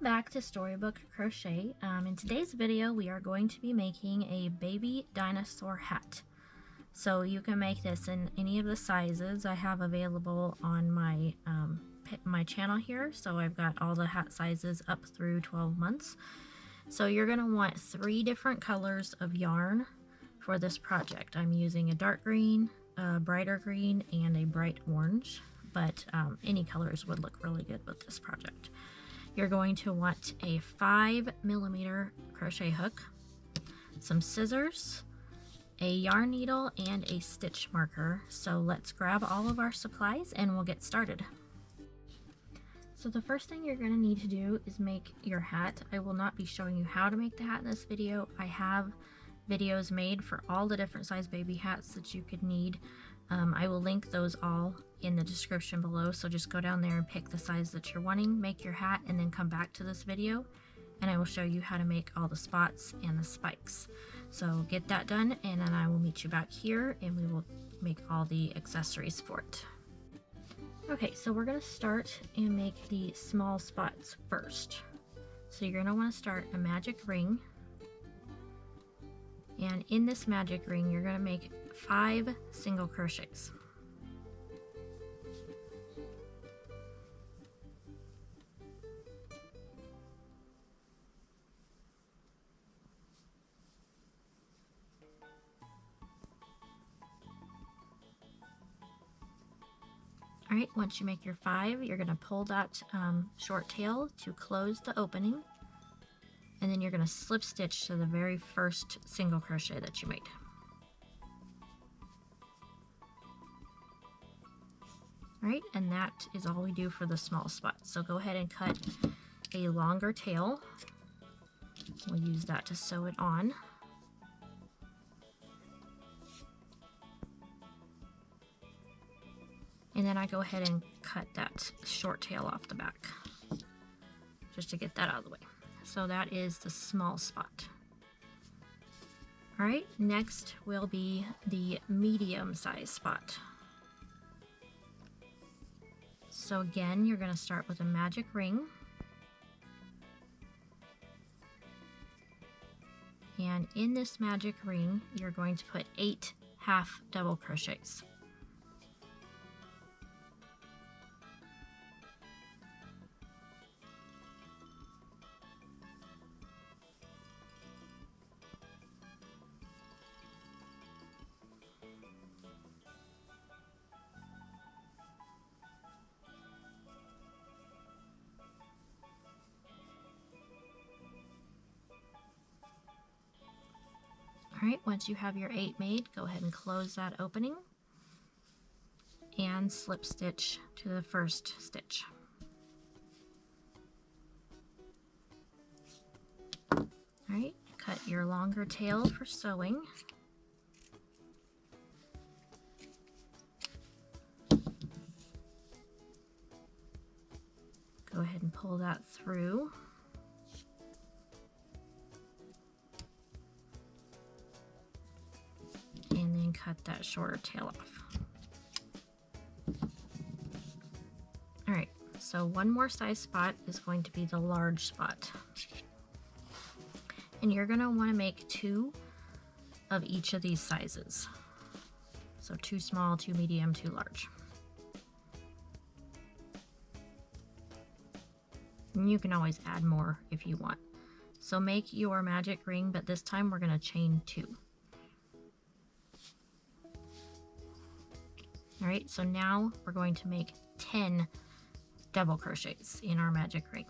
back to Storybook Crochet. In today's video we are going to be making a baby dinosaur hat. So you can make this in any of the sizes I have available on my channel here. So I've got all the hat sizes up through 12 months. So you're going to want 3 different colors of yarn for this project. I'm using a dark green, a brighter green, and a bright orange, but any colors would look really good with this project. You're going to want a 5mm crochet hook, some scissors, a yarn needle, and a stitch marker. So let's grab all of our supplies and we'll get started. So the first thing you're going to need to do is make your hat. I will not be showing you how to make the hat in this video. I have videos made for all the different size baby hats that you could need. I will link those all in the description below, so just go down there and pick the size that you're wanting, make your hat, and then come back to this video and I will show you how to make all the spots and the spikes. So get that done and then I will meet you back here and we will make all the accessories for it. Okay, so we're going to start and make the small spots first. So you're going to want to start a magic ring, and in this magic ring you're going to make 5 single crochets. Alright, once you make your 5, you're going to pull that short tail to close the opening, and then you're going to slip stitch to the very first single crochet that you made. Alright, and that is all we do for the small spot. So go ahead and cut a longer tail. We'll use that to sew it on. And then I go ahead and cut that short tail off the back, just to get that out of the way. So that is the small spot. Alright, next will be the medium size spot. So again, you're going to start with a magic ring. And in this magic ring, you're going to put 8 half double crochets. Alright, once you have your 8 made, go ahead and close that opening and slip stitch to the first stitch. Alright, cut your longer tail for sewing. Go ahead and pull that through. And then cut that shorter tail off. Alright, so one more size spot is going to be the large spot. And you're going to want to make 2 of each of these sizes. So 2 small, 2 medium, 2 large. And you can always add more if you want. So make your magic ring, but this time we're going to chain 2. Alright, so now we're going to make 10 double crochets in our magic ring.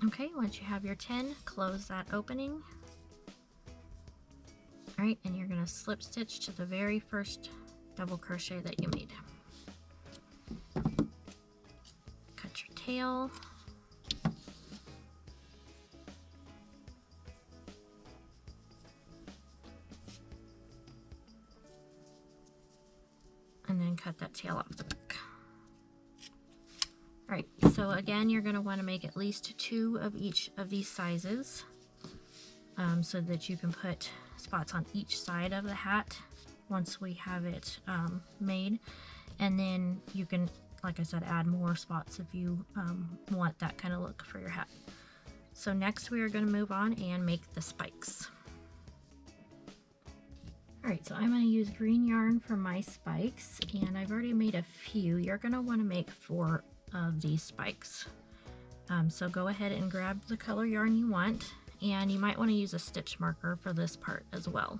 Okay, once you have your 10, close that opening. Alright, and you're going to slip stitch to the very first double crochet that you made. tail. And then cut that tail off the back. Alright, so again, you're going to want to make at least 2 of each of these sizes so that you can put spots on each side of the hat once we have it made. And then you can, like I said, add more spots if you want that kind of look for your hat. So next we are going to move on and make the spikes. Alright, so I'm going to use green yarn for my spikes, and I've already made a few. You're going to want to make 4 of these spikes. So go ahead and grab the color yarn you want, and you might want to use a stitch marker for this part as well.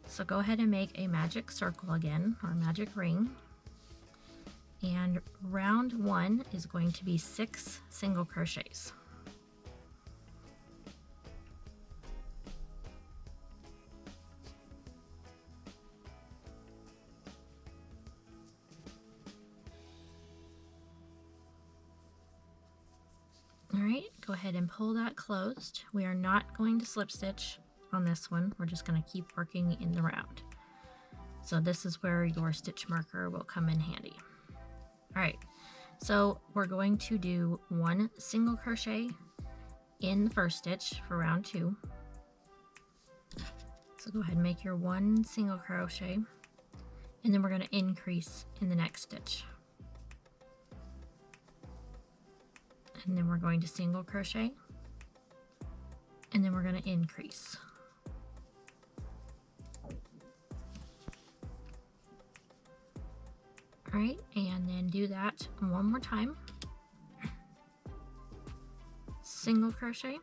So go ahead and make a magic circle again, or magic ring. And round 1 is going to be 6 single crochets. Alright, go ahead and pull that closed. We are not going to slip stitch on this one. We're just going to keep working in the round. So this is where your stitch marker will come in handy. Alright, so we're going to do 1 single crochet in the first stitch for round 2. So go ahead and make your 1 single crochet, and then we're going to increase in the next stitch. And then we're going to single crochet, and then we're going to increase. All right, and then do that one more time. Single crochet,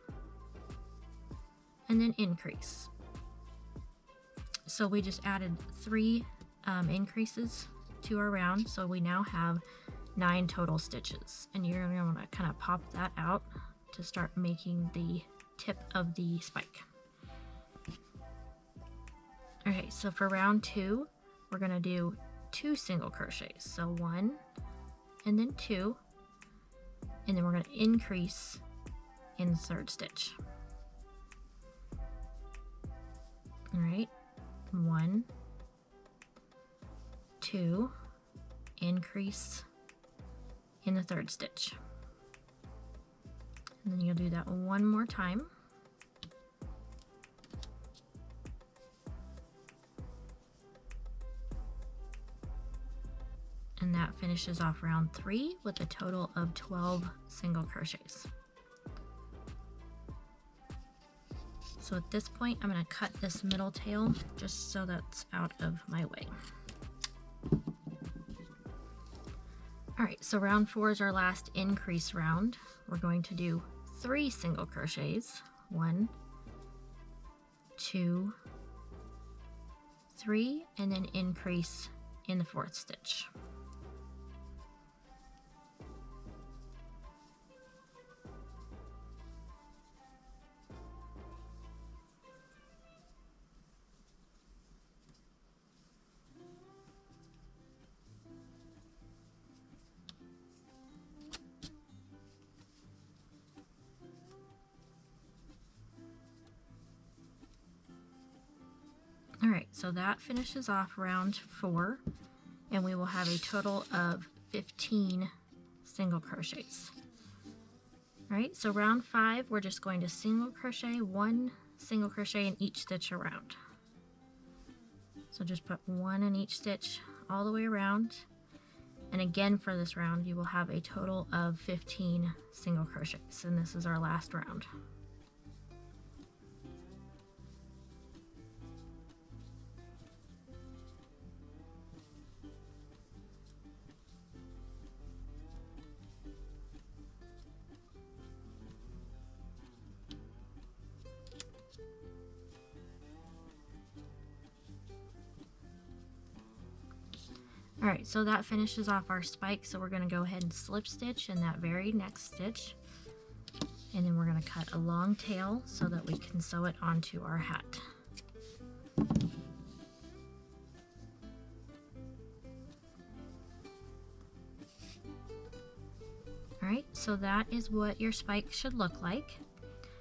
and then increase. So we just added 3 increases to our round, so we now have 9 total stitches, and you're going to want to kind of pop that out to start making the tip of the spike. Okay, so for round 2, we're going to do 2 single crochets. So 1 and then 2, and then we're going to increase in the 3rd stitch. All right, 1, 2, increase in the 3rd stitch, and then you'll do that one more time. And that finishes off round 3 with a total of 12 single crochets. So at this point, I'm going to cut this middle tail just so that's out of my way. Alright, so round 4 is our last increase round. We're going to do 3 single crochets. 1, 2, 3, and then increase in the 4th stitch. Alright, so that finishes off round 4, and we will have a total of 15 single crochets. Alright, so round 5, we're just going to single crochet, 1 single crochet in each stitch around. So just put 1 in each stitch all the way around, and again for this round you will have a total of 15 single crochets, and this is our last round. Alright, so that finishes off our spike, so we're going to go ahead and slip stitch in that very next stitch, and then we're going to cut a long tail so that we can sew it onto our hat. so that is what your spike should look like.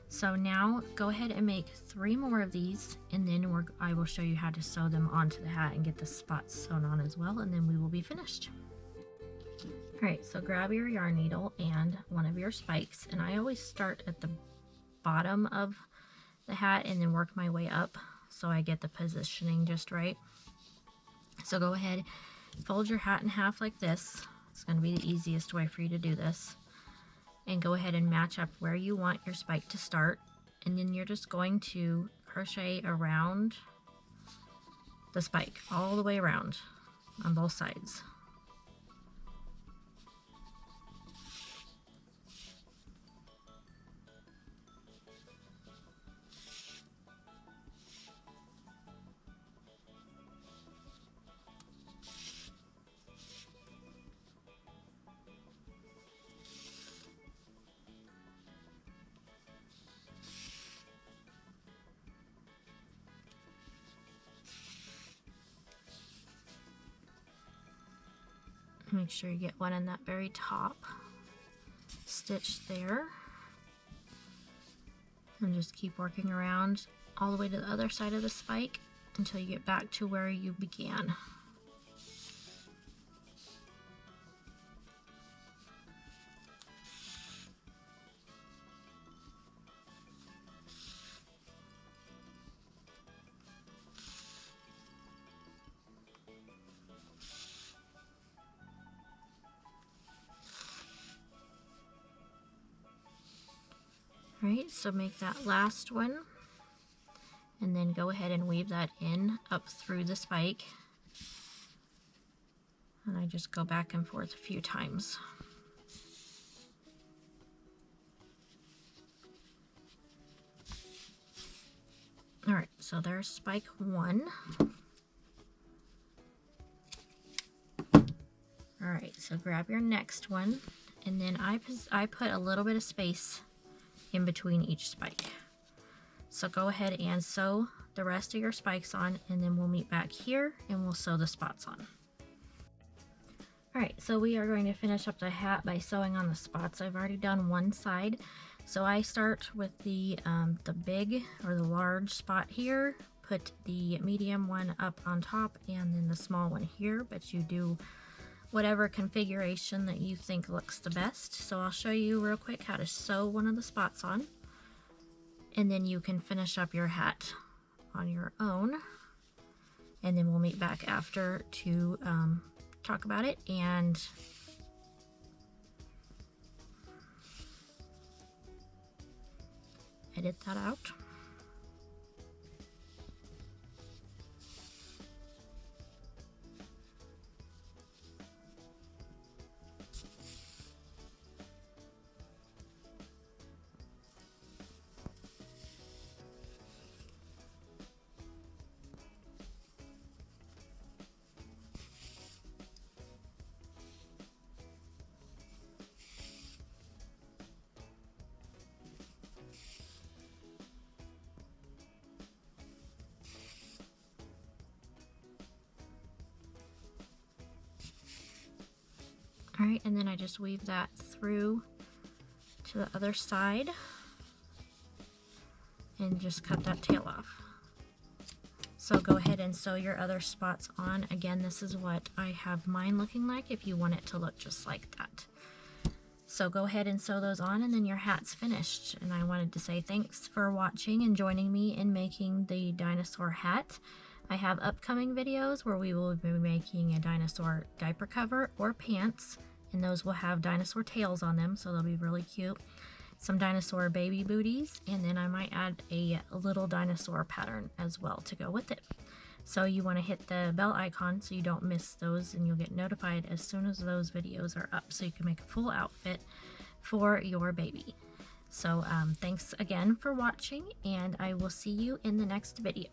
So now go ahead and make 3 more of these, and then I will show you how to sew them onto the hat and get the spots sewn on as well, and then we will be finished. Alright, so grab your yarn needle and one of your spikes, and I always start at the bottom of the hat and then work my way up so I get the positioning just right. So go ahead, fold your hat in half like this. It's going to be the easiest way for you to do this. And go ahead and match up where you want your spike to start, and then you're just going to crochet around the spike all the way around on both sides. Make sure you get one in that very top stitch there, and just keep working around all the way to the other side of the spike until you get back to where you began. Right, so make that last one, and then go ahead and weave that in up through the spike. And I just go back and forth a few times. Alright, so there's spike 1. Alright, so grab your next one, and then I put a little bit of space in between each spike. So go ahead and sew the rest of your spikes on, and then we'll meet back here and we'll sew the spots on. Alright, so we are going to finish up the hat by sewing on the spots. I've already done one side, so I start with the big or the large spot here, put the medium one up on top, and then the small one here, but you do whatever configuration that you think looks the best. So I'll show you real quick how to sew one of the spots on, and then you can finish up your hat on your own, and then we'll meet back after to talk about it and edit that out. Alright, and then I just weave that through to the other side and just cut that tail off. So go ahead and sew your other spots on. Again, this is what I have mine looking like if you want it to look just like that. So go ahead and sew those on, and then your hat's finished. And I wanted to say thanks for watching and joining me in making the dinosaur hat. I have upcoming videos where we will be making a dinosaur diaper cover or pants, and those will have dinosaur tails on them, so they'll be really cute. Some dinosaur baby booties, and then I might add a little dinosaur pattern as well to go with it. So you want to hit the bell icon so you don't miss those, and you'll get notified as soon as those videos are up, so you can make a full outfit for your baby. So thanks again for watching, and I will see you in the next video.